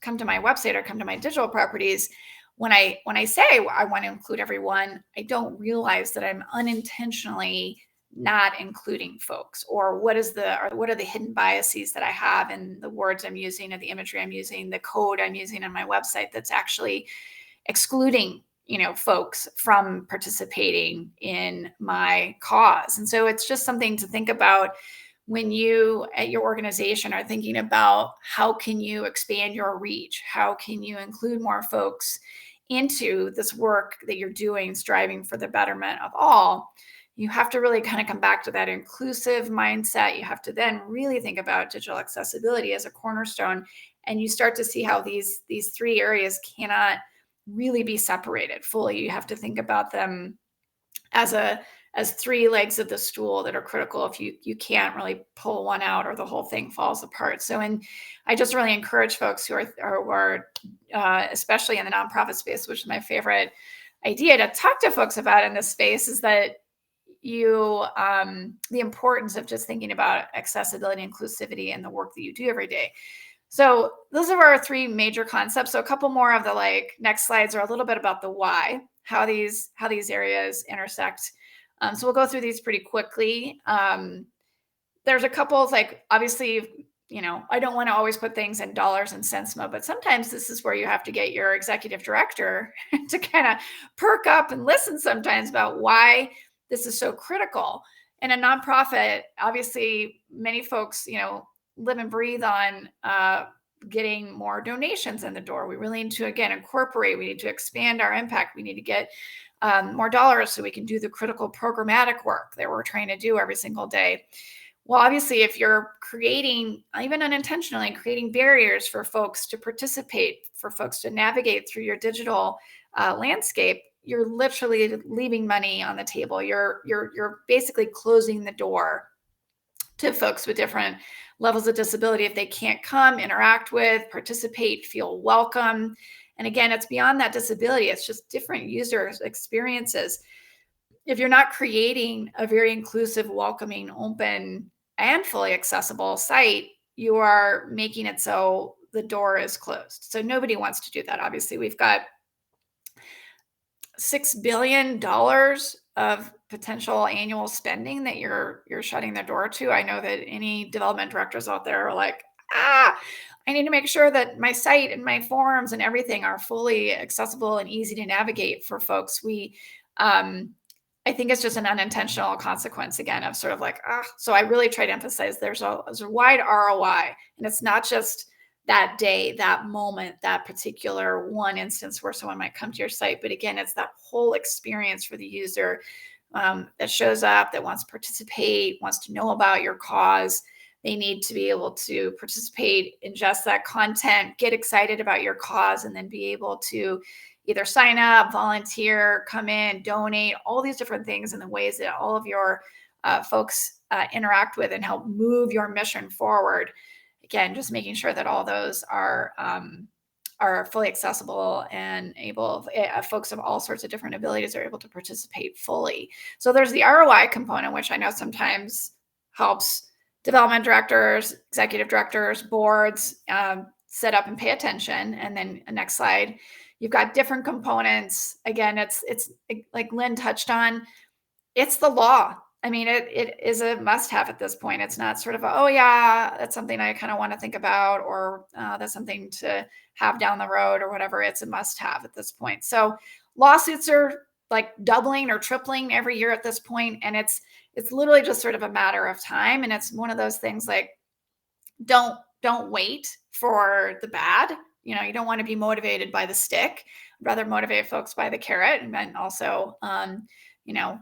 website or come to my digital properties. When I say I want to include everyone, I don't realize that I'm unintentionally not including folks, or what are the hidden biases that I have in the words I'm using, or the imagery I'm using, the code I'm using on my website that's actually excluding folks from participating in my cause. And so it's just something to think about when you at your organization are thinking about how can you expand your reach, how can you include more folks into this work that you're doing, striving for the betterment of all. You have to really kind of come back to that inclusive mindset. You have to then really think about digital accessibility as a cornerstone, and you start to see how these three areas cannot really be separated fully. You have to think about them as three legs of the stool that are critical. If you can't really pull one out, or the whole thing falls apart. So, and I just really encourage folks who are especially in the nonprofit space, which is my favorite idea to talk to folks about in this space, is that the importance of just thinking about accessibility, inclusivity, and the work that you do every day. So those are our three major concepts. So a couple more of the next slides are a little bit about the why, how these areas intersect. So we'll go through these pretty quickly. There's a couple obviously, I don't want to always put things in dollars and cents mode, but sometimes this is where you have to get your executive director to kind of perk up and listen sometimes about why this is so critical. In a nonprofit, obviously, many folks, live and breathe on getting more donations in the door. We really need to, again, incorporate. We need to expand our impact. We need to get more dollars so we can do the critical programmatic work that we're trying to do every single day. Well, obviously, if you're creating, even unintentionally, creating barriers for folks to participate, for folks to navigate through your digital landscape, you're literally leaving money on the table. You're basically closing the door to folks with different levels of disability if they can't come, interact with, participate, feel welcome. And again, it's beyond that disability. It's just different user experiences. If you're not creating a very inclusive, welcoming, open, and fully accessible site, you are making it so the door is closed. So nobody wants to do that. Obviously, we've got $6 billion of potential annual spending that you're shutting the door to. I know that any development directors out there are like, I need to make sure that my site and my forums and everything are fully accessible and easy to navigate for folks. I think it's just an unintentional consequence, again, of sort of so I really try to emphasize there's a wide ROI, and it's not just that day, that moment, that particular one instance where someone might come to your site. But again, it's that whole experience for the user that shows up, that wants to participate, wants to know about your cause. They need to be able to participate, ingest that content, get excited about your cause, and then be able to either sign up, volunteer, come in, donate, all these different things in the ways that all of your folks interact with and help move your mission forward. Again, just making sure that all those are are fully accessible and folks of all sorts of different abilities are able to participate fully. So there's the ROI component, which I know sometimes helps development directors, executive directors, boards set up and pay attention. And then next slide, you've got different components. Again, it's like Lynn touched on, it's the law. I mean, it is a must-have at this point. It's not sort of, oh yeah, that's something I kind of want to think about, or that's something to have down the road or whatever. It's a must-have at this point. So lawsuits are like doubling or tripling every year at this point, and it's literally just sort of a matter of time. And it's one of those things like, don't wait for the bad. You know, you don't want to be motivated by the stick, rather motivate folks by the carrot. And then also, you know,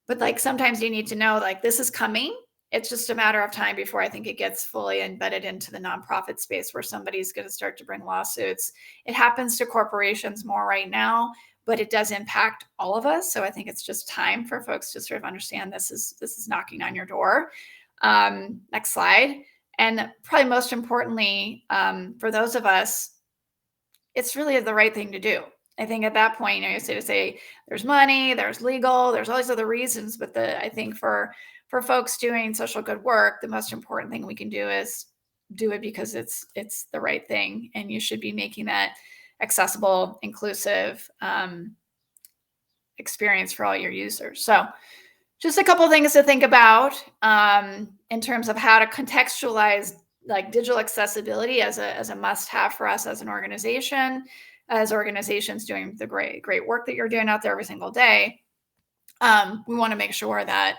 but like sometimes you need to know like this is coming. It's just a matter of time before I think it gets fully embedded into the nonprofit space where somebody's going to start to bring lawsuits. It happens to corporations more right now, but it does impact all of us. So I think it's just time for folks to sort of understand this is knocking on your door. Next slide. And probably most importantly, for those of us, it's really the right thing to do. I think at that point, you know, you say there's money, there's legal, there's all these other reasons, but I think for folks doing social good work, the most important thing we can do is do it because it's the right thing, and you should be making that accessible, inclusive experience for all your users. So just a couple of things to think about in terms of how to contextualize like digital accessibility as a must-have for us as an organization, as organizations doing the great work that you're doing out there every single day. We want to make sure that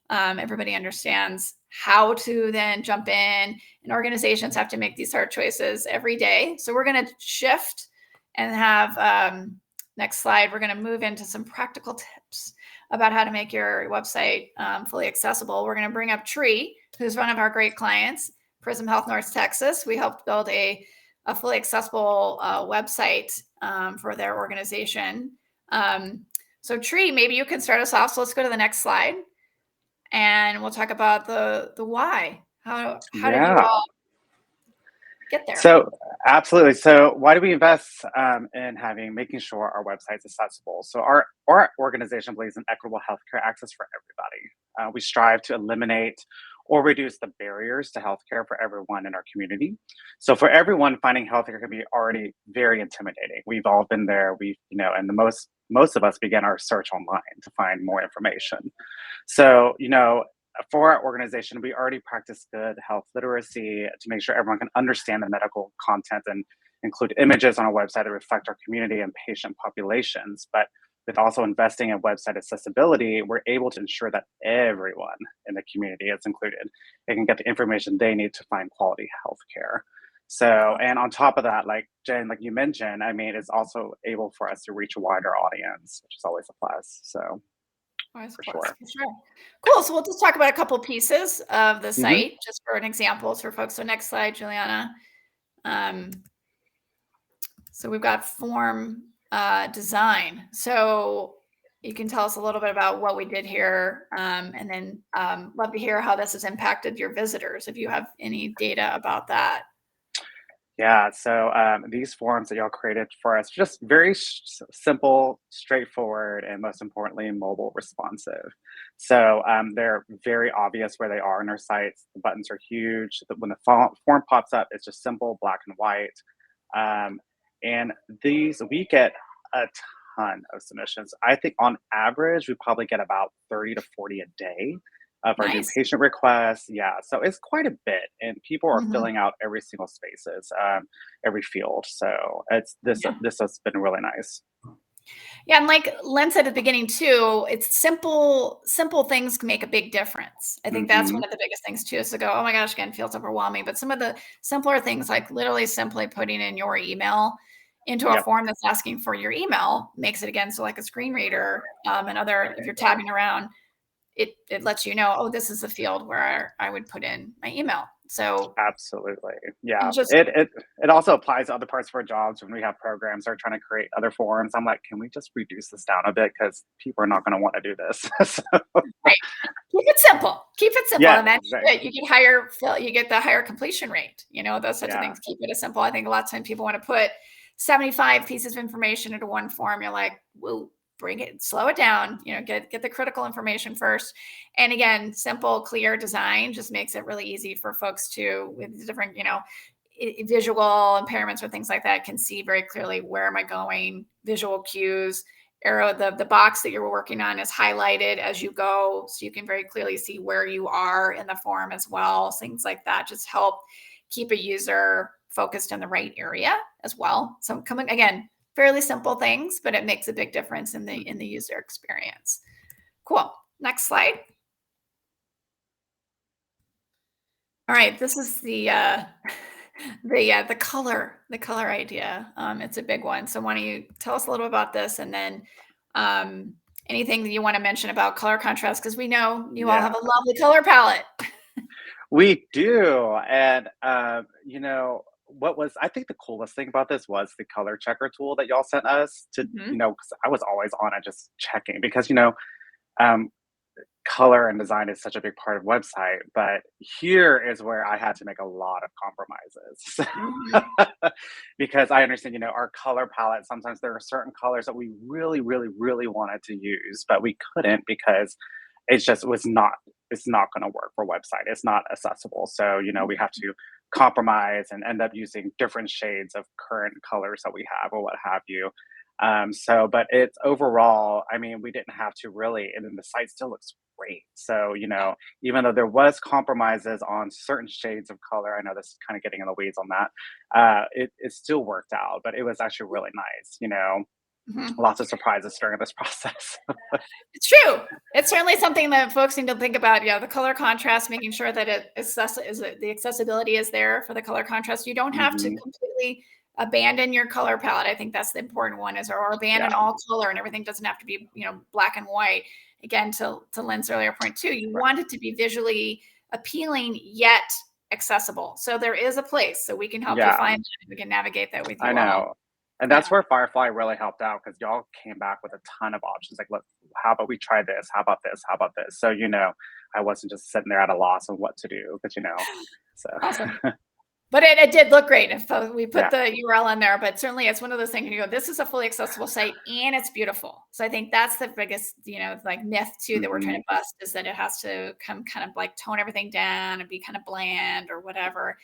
everybody understands how to then jump in, and organizations have to make these hard choices every day. So we're going to shift and have next slide. We're going to move into some practical tips about how to make your website fully accessible. We're going to bring up Tree, who's one of our great clients, Prism Health North Texas. We helped build a fully accessible website for their organization. So Tree, maybe you can start us off. So let's go to the next slide, and we'll talk about the why. How did you all get there? So absolutely. So why do we invest in making sure our website's accessible? So our organization believes in equitable healthcare access for everybody. We strive to eliminate or reduce the barriers to healthcare for everyone in our community. So for everyone, finding healthcare can be already very intimidating. We've all been there. And most of us began our search online to find more information. So, for our organization, we already practice good health literacy to make sure everyone can understand the medical content and include images on our website that reflect our community and patient populations. But with also investing in website accessibility, we're able to ensure that everyone in the community is included. They can get the information they need to find quality healthcare. So, and on top of that, like Jen, like you mentioned, I mean, it's also able for us to reach a wider audience, which is always a plus. So, for sure. Cool. So we'll just talk about a couple pieces of the site, just for an example for folks. So next slide, Juliana. So we've got form design. So you can tell us a little bit about what we did here, and then love to hear how this has impacted your visitors, if you have any data about that. Yeah, so these forms that y'all created for us, just very simple, straightforward, and most importantly, mobile responsive. So they're very obvious where they are in our sites. The buttons are huge. When the form pops up, it's just simple, black and white. And these, we get a ton of submissions. I think on average, we probably get about 30 to 40 a day of our new patient requests. Yeah, so it's quite a bit, and people are filling out every single spaces, every field. So this has been really nice. Yeah, and like Lynn said at the beginning too, it's simple things can make a big difference. I think that's one of the biggest things too, is to go, oh my gosh, again, feels overwhelming. But some of the simpler things, like literally simply putting in your email into a form that's asking for your email, makes it again so like a screen reader and other, if you're tabbing around, it lets you know, oh, this is a field where I would put in my email. So absolutely, yeah. It also applies to other parts of our jobs when we have programs that are trying to create other forms. I'm like, can we just reduce this down a bit, because people are not going to want to do this. Right. Keep it simple. Yeah, and that's it. You get higher the higher completion rate. Those sorts of things. Keep it as simple. I think a lot of times people want to put 75 pieces of information into one form, you're like, whoa, bring it, slow it down, get the critical information first. And again, simple, clear design just makes it really easy for folks to, with different, visual impairments or things like that, can see very clearly, where am I going, visual cues, arrow, the box that you're working on is highlighted as you go, so you can very clearly see where you are in the form as well. Things like that just help keep a user focused in the right area as well. So coming, again, fairly simple things, but it makes a big difference in the user experience. Cool. Next slide. All right, this is the color idea. It's a big one. So why don't you tell us a little bit about this, and then anything that you want to mention about color contrast, because we know you all have a lovely color palette. We do. And, what was, I think the coolest thing about this was the color checker tool that y'all sent us to, because I was always on it just checking, because, color and design is such a big part of website, but here is where I had to make a lot of compromises. Because I understand, our color palette, sometimes there are certain colors that we really, really, really wanted to use, but we couldn't because it's not going to work for website. It's not accessible. So, we have to compromise and end up using different shades of current colors that we have or what have you. But it's overall, I mean, we didn't have to really, and then the site still looks great. So, even though there was compromises on certain shades of color, I know this is kind of getting in the weeds on that, it still worked out, but it was actually really nice, lots of surprises during this process. It's true. It's certainly something that folks need to think about. Yeah, the color contrast, making sure that the accessibility is there for the color contrast. You don't have to completely abandon your color palette. I think that's the important one, or abandon all color, and everything doesn't have to be, black and white. Again, to Lynn's earlier point too, you want it to be visually appealing yet accessible. So there is a place, so we can help you find that. We can navigate that with you. I know. And that's where Firefly really helped out, because y'all came back with a ton of options. Like, look, how about we try this? How about this? How about this? So, I wasn't just sitting there at a loss of what to do, but so. Awesome. But it did look great. If we put the URL in there, but certainly it's one of those things you go, this is a fully accessible site and it's beautiful. So I think that's the biggest, myth too, that we're trying to bust, is that it has to come kind of like tone everything down and be kind of bland or whatever.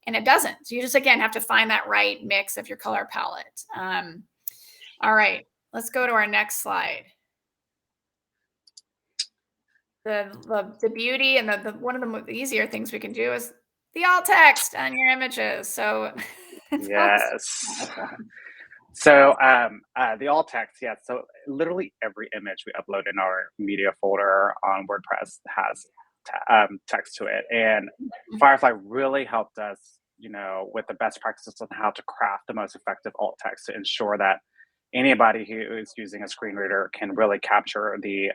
And it doesn't. So you just, again, have to find that right mix of your color palette. All right, let's go to our next slide. The beauty and the one of the easier things we can do is the alt text on your images. So yes. So the alt text, so literally every image we upload in our media folder on WordPress has text to it, and Firefly really helped us, with the best practices on how to craft the most effective alt text to ensure that anybody who is using a screen reader can really capture the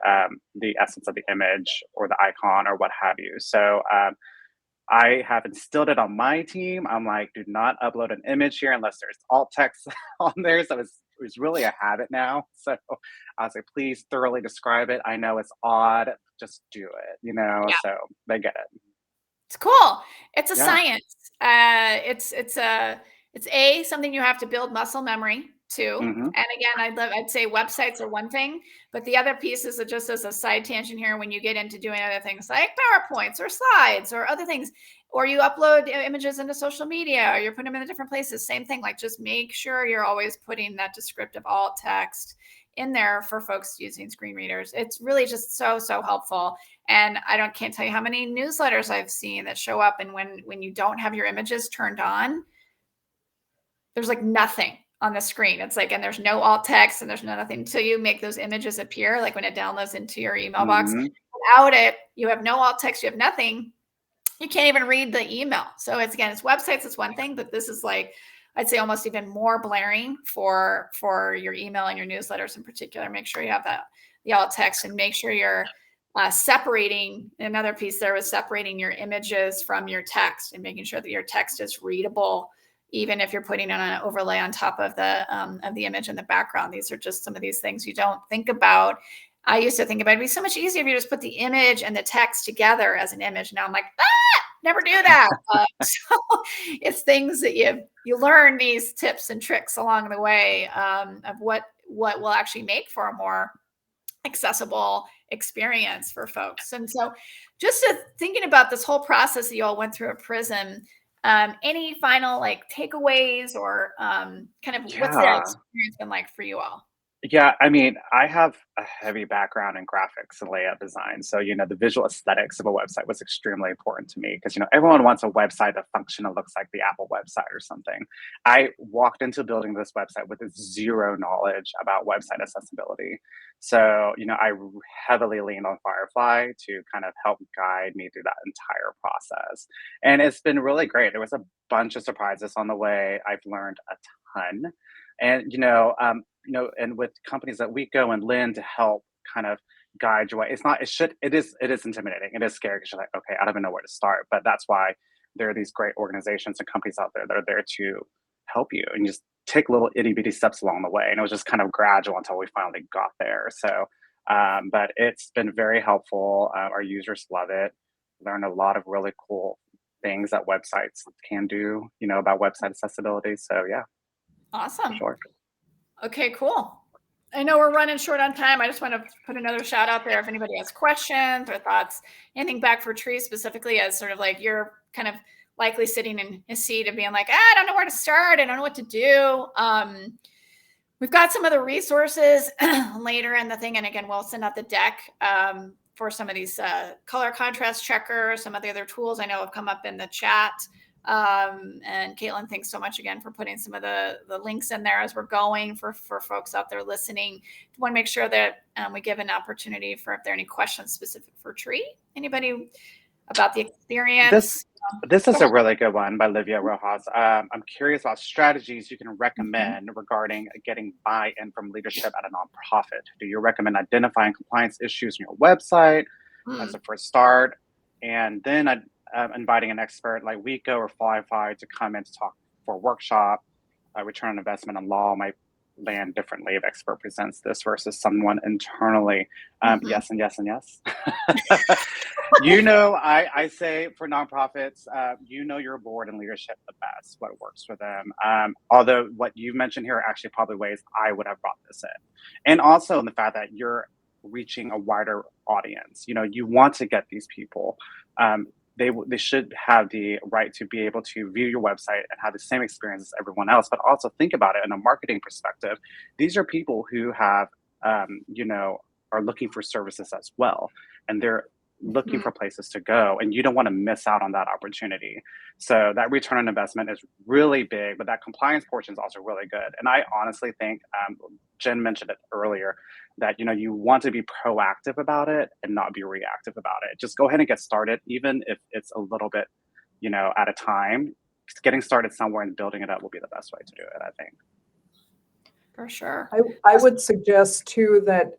essence of the image or the icon or what have you. So I have instilled it on my team. I'm like, do not upload an image here unless there's alt text on there. So it's really a habit now. So I was like, please thoroughly describe it. I know it's odd, just do it, so they get it. It's cool. It's a science. It's something you have to build muscle memory to. And again, I'd say websites are one thing, but the other piece is just as a side tangent here, when you get into doing other things like PowerPoints or slides or other things, or you upload images into social media, or you're putting them in different places, same thing, like just make sure you're always putting that descriptive alt text in there for folks using screen readers. It's really just so helpful. And can't tell you how many newsletters I've seen that show up, and when you don't have your images turned on, there's like nothing on the screen. It's like, and there's no alt text and there's nothing until you make those images appear, like when it downloads into your email box. Without it, you have no alt text, you have nothing. You can't even read the email. So it's websites, it's one thing, but this is like, I'd say almost even more blaring for your email and your newsletters in particular. Make sure you have the alt text, and make sure you're separating. Another piece there was separating your images from your text and making sure that your text is readable, even if you're putting on an overlay on top of the image in the background. These are just some of these things you don't think about. I used to think about it'd be so much easier if you just put the image and the text together as an image. Now I'm like, never do that. So it's things that you learn these tips and tricks along the way of what will actually make for a more accessible experience for folks. And so just thinking about this whole process that you all went through at Prism, any final like takeaways or kind of what's that Yeah. experience been like for you all? Yeah, I mean, I have a heavy background in graphics and layout design. So, the visual aesthetics of a website was extremely important to me because, everyone wants a website that functions and looks like the Apple website or something. I walked into building this website with zero knowledge about website accessibility. So, I heavily leaned on Firefly to kind of help guide me through that entire process. And it's been really great. There was a bunch of surprises on the way. I've learned a ton. And and with companies like Wiko and Lynn to help kind of guide your way. It is intimidating. It is scary because you're like, okay, I don't even know where to start. But that's why there are these great organizations and companies out there that are there to help you and just take little itty bitty steps along the way. And it was just kind of gradual until we finally got there. So, but it's been very helpful. Our users love it. Learn a lot of really cool things that websites can do, about website accessibility. So yeah, for Awesome. sure. Okay, cool. I know we're running short on time. I just want to put another shout out there if anybody has questions or thoughts, anything back for Tree specifically as sort of like you're kind of likely sitting in a seat of being like, I don't know where to start. I don't know what to do. We've got some other resources later in the thing. And again, we'll send out the deck for some of these color contrast checkers, some of the other tools I know have come up in the chat. And Caitlin, thanks so much again for putting some of the links in there as we're going for folks out there listening. Want to make sure that we give an opportunity for if there are any questions specific for Tree. Anybody about the experience? This is a really good one by Livia Rojas. I'm curious about strategies you can recommend regarding getting buy-in from leadership at a nonprofit. Do you recommend identifying compliance issues on your website as a first start, and then inviting an expert like Wiko or Flyfi to come in to talk for a workshop? Return on investment in law might land differently if expert presents this versus someone internally. Yes and yes and yes. I say for nonprofits, your board and leadership the best, what works for them. Although what you mentioned here are actually probably ways I would have brought this in. And also in the fact that you're reaching a wider audience. You want to get these people. They should have the right to be able to view your website and have the same experience as everyone else, but also think about it in a marketing perspective. These are people who have, are looking for services as well, and they're looking for places to go, and you don't want to miss out on that opportunity. So that return on investment is really big, but that compliance portion is also really good. And I honestly think, Jen mentioned it earlier, that you want to be proactive about it and not be reactive about it. Just go ahead and get started, even if it's a little bit, at a time. Just getting started somewhere and building it up will be the best way to do it, I think. For sure. I would suggest too that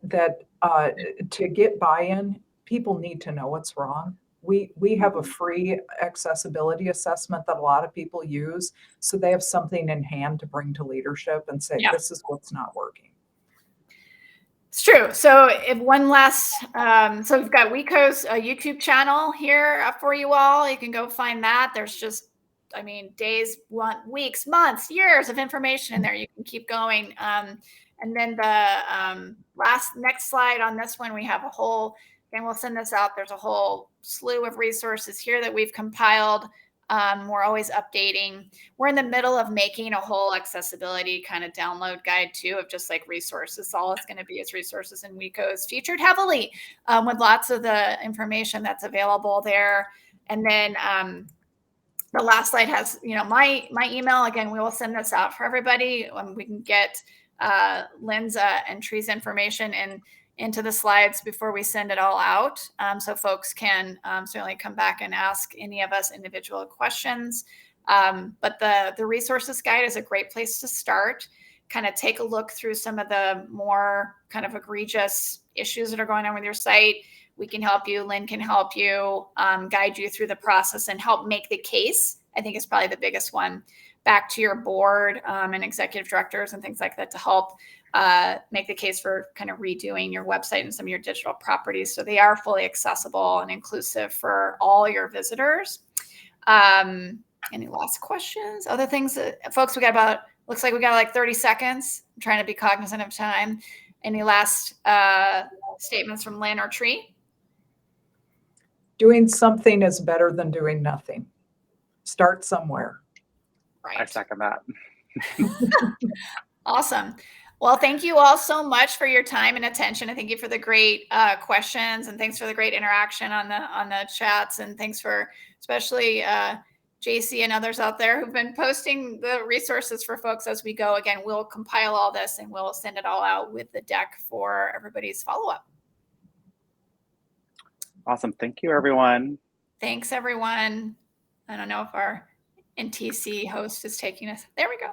to get buy-in, people need to know what's wrong. We have a free accessibility assessment that a lot of people use, so they have something in hand to bring to leadership and say, this is what's not working. It's true. So if one last, so we've got Wiko's YouTube channel here for you all. You can go find that. There's just, days, weeks, months, years of information in there. You can keep going. And then the next slide on this one, we have a whole, and we'll send this out. There's a whole slew of resources here that we've compiled. We're always updating. We're in the middle of making a whole accessibility kind of download guide too, of just like resources. All it's going to be is resources, and Wiko is featured heavily with lots of the information that's available there. And then the last slide has, my email. Again, we will send this out for everybody. We can get Lynn's and Tree's information into the slides before we send it all out. So folks can certainly come back and ask any of us individual questions. But the resources guide is a great place to start. Kind of take a look through some of the more kind of egregious issues that are going on with your site. We can help you. Lynn can help you, guide you through the process and help make the case. I think is probably the biggest one, back to your board and executive directors and things like that, to help make the case for kind of redoing your website and some of your digital properties so they are fully accessible and inclusive for all your visitors. Any last questions? Other things, folks? Looks like we got like 30 seconds. I'm trying to be cognizant of time. Any last statements from Lynn or Tree? Doing something is better than doing nothing. Start somewhere. Right. I second that. Awesome. Well, thank you all so much for your time and attention. And thank you for the great questions, and thanks for the great interaction on the chats. And thanks for especially JC and others out there who've been posting the resources for folks as we go. Again, we'll compile all this and we'll send it all out with the deck for everybody's follow-up. Awesome. Thank you, everyone. Thanks, everyone. I don't know if our NTC host is taking us. There we go.